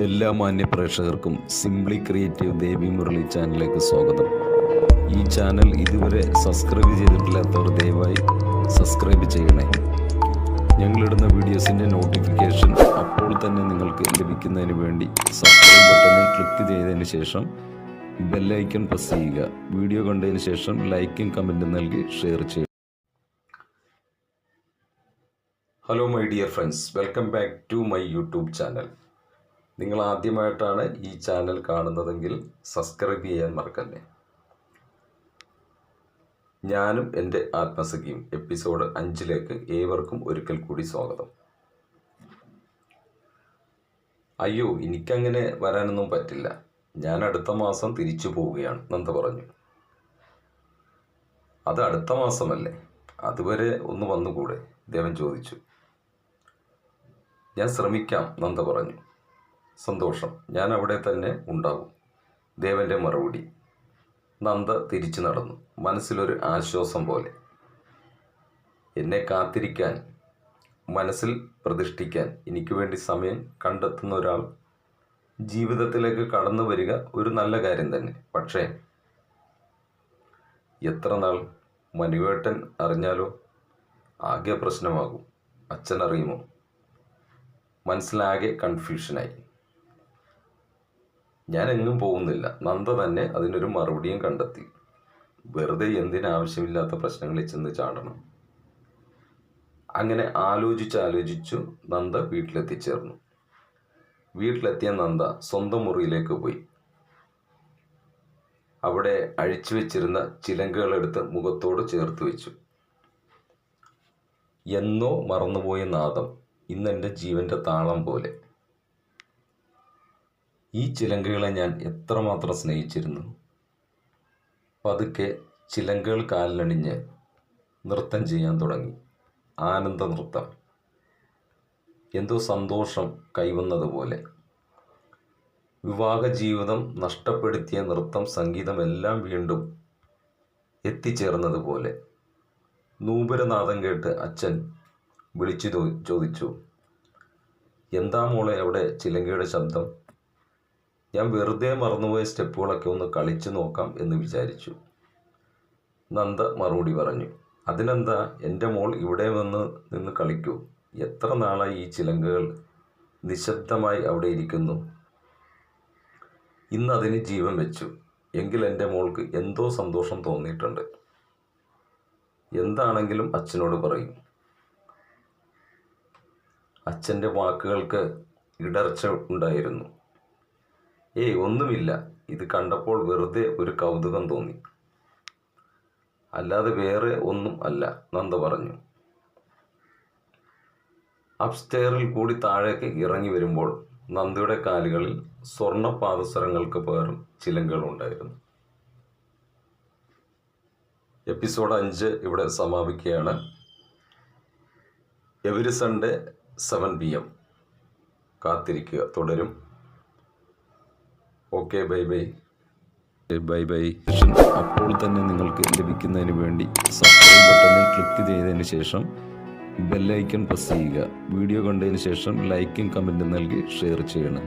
എല്ലാ മാന്യ പ്രേക്ഷകർക്കും സിംപ്ലി ക്രിയേറ്റീവ് ദേവി മുരളി ചാനലിലേക്ക് സ്വാഗതം. ഈ ചാനൽ ഇതുവരെ സബ്സ്ക്രൈബ് ചെയ്തിട്ടില്ലാത്തവർ ദയവായി സബ്സ്ക്രൈബ് ചെയ്യണേ. ഞങ്ങളിടുന്ന വീഡിയോസിൻ്റെ നോട്ടിഫിക്കേഷൻ അപ്പോൾ തന്നെ നിങ്ങൾക്ക് ലഭിക്കുന്നതിന് വേണ്ടി സബ്സ്ക്രൈബ് ബട്ടണിൽ ക്ലിക്ക് ചെയ്തതിന് ശേഷം ബെല്ലൈക്കൺ പ്രസ് ചെയ്യുക. വീഡിയോ കണ്ടതിന് ശേഷം ലൈക്കും കമൻറ്റും നൽകി ഷെയർ ചെയ്യുക. Hello my dear friends, welcome back to my YouTube channel. നിങ്ങൾ ആദ്യമായിട്ടാണ് ഈ ചാനൽ കാണുന്നതെങ്കിൽ സബ്സ്ക്രൈബ് ചെയ്യാൻ മറക്കല്ലേ. ഞാനും എൻ്റെ ആത്മസഖിയും എപ്പിസോഡ് 5 ഏവർക്കും ഒരിക്കൽ കൂടി സ്വാഗതം. അയ്യോ, എനിക്കങ്ങനെ വരാനൊന്നും പറ്റില്ല, ഞാൻ അടുത്ത മാസം തിരിച്ചു പോവുകയാണ് നന്ദ പറഞ്ഞു. അത് അടുത്ത മാസമല്ലേ, അതുവരെ ഒന്ന് വന്നുകൂടെ? ദേവൻ ചോദിച്ചു. ഞാൻ ശ്രമിക്കാം, നന്ദ പറഞ്ഞു. സന്തോഷം, ഞാൻ അവിടെ തന്നെ ഉണ്ടാവും, ദേവൻ്റെ മറുപടി. നന്ദ തിരിച്ചു നടന്നു, മനസ്സിലൊരു ആശ്വാസം പോലെ. എന്നെ കാത്തിരിക്കാൻ, മനസ്സിൽ പ്രതിഷ്ഠിക്കാൻ എനിക്ക് വേണ്ടി സമയം കണ്ടെത്തുന്ന ഒരാൾ ജീവിതത്തിലേക്ക് കടന്നു വരിക ഒരു നല്ല കാര്യം തന്നെ. പക്ഷേ എത്ര നാൾ? മനുവേട്ടൻ അറിഞ്ഞാലോ? ആകെ പ്രശ്നമാകും. അച്ഛൻ അറിയുമോ? മനസ്സിലാകെ കൺഫ്യൂഷനായി. ഞാൻ എങ്ങും പോകുന്നില്ല, നന്ദ തന്നെ അതിനൊരു മറുപടിയും കണ്ടെത്തി. വെറുതെ എന്തിനാവശ്യമില്ലാത്ത പ്രശ്നങ്ങളിൽ ചെന്ന് ചാടണം? അങ്ങനെ ആലോചിച്ചു നന്ദ വീട്ടിലെത്തിച്ചേർന്നു. വീട്ടിലെത്തിയ നന്ദ സ്വന്തം മുറിയിലേക്ക് പോയി. അവിടെ അഴിച്ചു വെച്ചിരുന്ന ചിലങ്കകളെടുത്ത് മുഖത്തോട് ചേർത്ത് വെച്ചു. എന്നോ മറന്നുപോയ നാദം ഇന്നെൻ്റെ ജീവൻ്റെ താളം പോലെ. ഈ ചിലങ്കകളെ ഞാൻ എത്രമാത്രം സ്നേഹിച്ചിരുന്നു. പതുക്കെ ചിലങ്കകൾ കാലിലണിഞ്ഞ് നൃത്തം ചെയ്യാൻ തുടങ്ങി. ആനന്ദ നൃത്തം. എന്തോ സന്തോഷം കൈവന്നതുപോലെ. വിവാഹ ജീവിതം നഷ്ടപ്പെടുത്തിയ നൃത്തം, സംഗീതമെല്ലാം വീണ്ടും എത്തിച്ചേർന്നതുപോലെ. നൂപുരനാദം കേട്ട് അച്ഛൻ വിളിച്ചു ചോദിച്ചു, എന്താ മോളെ അവിടെ ചിലങ്കയുടെ ശബ്ദം? ഞാൻ വെറുതെ മറന്നുപോയ സ്റ്റെപ്പുകളൊക്കെ ഒന്ന് കളിച്ചു നോക്കാം എന്ന് വിചാരിച്ചു. നന്ദ മറുപടി പറഞ്ഞു. അതിനെന്താ, എൻ്റെ മോൾ ഇവിടെ നിന്ന് കളിക്കൂ. എത്ര നാളായി ഈ ചിലങ്കകൾ നിശബ്ദമായി അവിടെ ഇരിക്കുന്നു. ഇന്നതിന് ജീവൻ വെച്ചു. എങ്കിൽ എൻ്റെ മോൾക്ക് എന്തോ സന്തോഷം തോന്നിയിട്ടുണ്ട്. എന്താണെങ്കിലും അച്ഛനോട് പറയും. അച്ഛൻ്റെ വാക്കുകൾക്ക് ഇടർച്ച ഉണ്ടായിരുന്നു. ഒന്നുമില്ല, ഇത് കണ്ടപ്പോൾ വെറുതെ ഒരു കൗതുകം തോന്നി, അല്ലാതെ വേറെ ഒന്നും അല്ല, നന്ദ പറഞ്ഞു. അപ്സ്റ്റെയറിൽ കൂടി താഴേക്ക് ഇറങ്ങി വരുമ്പോൾ നന്ദയുടെ കാലുകളിൽ സ്വർണ്ണ പാദസരങ്ങൾക്ക് പകരം ചിലങ്കകൾ ഉണ്ടായിരുന്നു. എപ്പിസോഡ് 5 ഇവിടെ സമാപിക്കുകയാണ്. എവരി സൺഡേ 7 PM കാത്തിരിക്കുക, തുടരും. Okay, bye bye. അപ്പോൾ തന്നെ നിങ്ങൾക്ക് ലഭിക്കുന്നതിന് വേണ്ടി സബ്സ്ക്രൈബ് ബട്ടണിൽ ക്ലിക്ക് ചെയ്തതിന് ശേഷം ബെല്ലൈക്കൺ പ്രസ് ചെയ്യുക. വീഡിയോ കണ്ടതിന് ശേഷം ലൈക്കും കമൻറ്റും നൽകി ഷെയർ ചെയ്യണം.